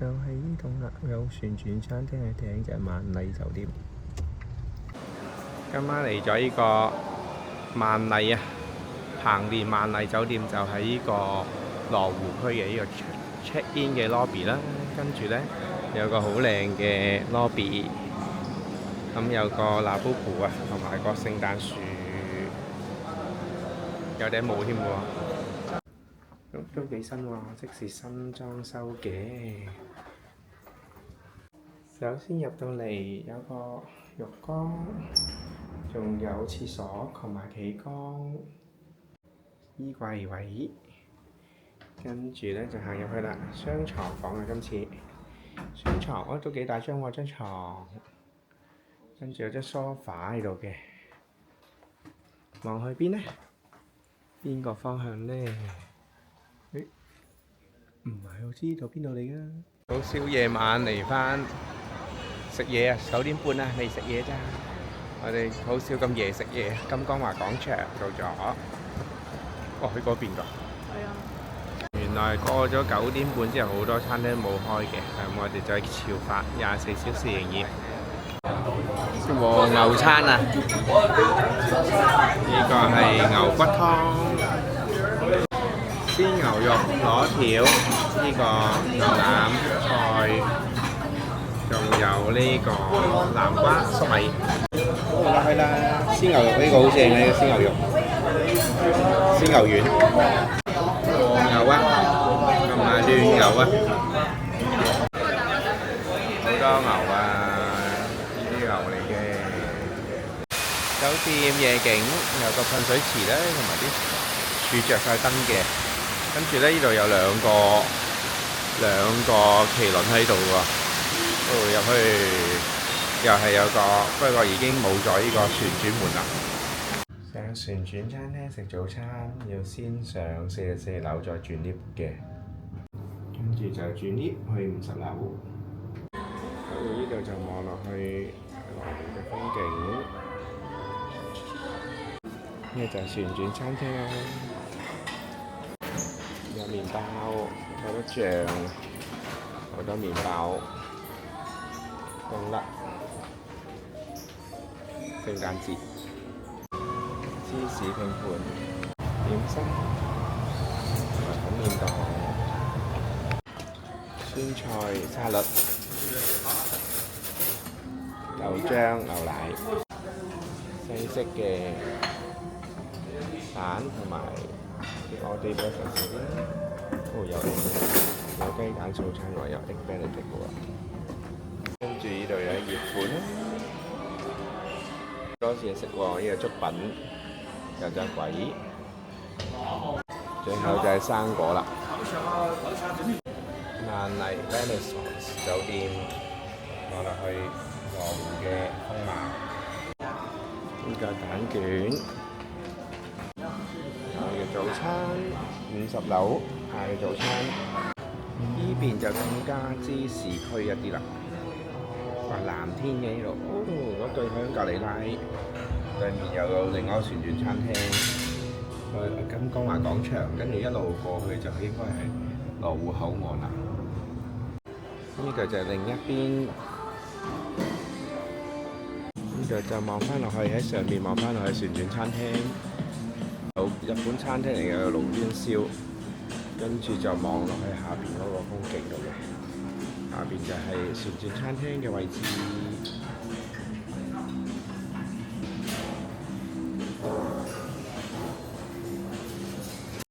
就喺呢棟啦，有旋轉餐廳嘅頂就係萬麗酒店。今晚嚟咗呢個萬麗啊，彭連萬麗酒店就喺呢個羅湖區嘅呢個 check in 嘅 lobby 啦。跟住呢，有個好靚嘅 lobby，咁有個納布布啊，同埋個聖誕樹，有頂帽添喎，都幾新喎，即是新裝修嘅。首先入到嚟有個浴缸，仲有廁所同埋企缸、衣櫃位，跟住呢就行入去啦。雙床房啊，今次雙床都幾大張喎，張床，跟住有張梳化喺度嘅。望去邊呢？邊個方向呢？唔係好知道邊度嚟㗎。好少夜晚嚟返食嘢啊，9點半啊，未食嘢咋。我哋好少咁夜食嘢。金光華廣場到咗，哦，去嗰邊㗎。係啊。原來過咗9點半之後，好多餐廳冇開嘅，咁我哋就喺潮發24小時營業。和牛餐啊！呢個係牛骨湯、鮮牛肉螺條，呢個牛腩菜，仲有呢個南瓜粟米。好啦，去啦！鮮牛肉呢個好正嘅，呢個鮮牛肉，鮮牛丸、和牛啊，同埋嫩牛啊，好多牛啊！牛嚟嘅酒店夜景，有個噴水池咧，同埋啲柱着晒燈嘅。跟住咧，呢度有兩個麒麟喺度喎。入去又係有個，不過已經冇咗呢個旋轉門啦。上旋轉餐廳食早餐，要先上44樓再轉 lift 嘅，跟住就轉 lift 去50樓。跟住呢度就望落去羅湖嘅風景，呢個就係旋轉餐廳啦，有麵包，好多醬，好多麵包，凍甩，聖誕節，芝士拼盤，點心，同埋粉麵檔，酸菜沙律。豆漿、牛奶，西式嘅蛋同埋啲我哋嘅食物啦。有雞蛋素餐喎，有 egg benedict 喎。跟住呢度有熱盤啦，多嘢食喎，呢個粥品，有隻鬼，最後就係生果啦。萬麗 Renaissance 酒店，望落去羅湖嘅風貌，呢個蛋卷，我嘅早餐50樓下嘅早餐，呢邊就更加之市區一啲啦。哇，藍天嘅呢度，嗰對響隔離拉對面又有另外一個旋轉餐廳，金光華廣場，跟住一路過去就應該係羅湖口岸啦。呢個就係另一邊。呢度就望翻落去，喺上面望翻落去旋轉餐廳，有日本餐廳嚟嘅，有爐端燒，跟住就望落去下邊嗰個風景度嘅，下邊就係旋轉餐廳嘅位置。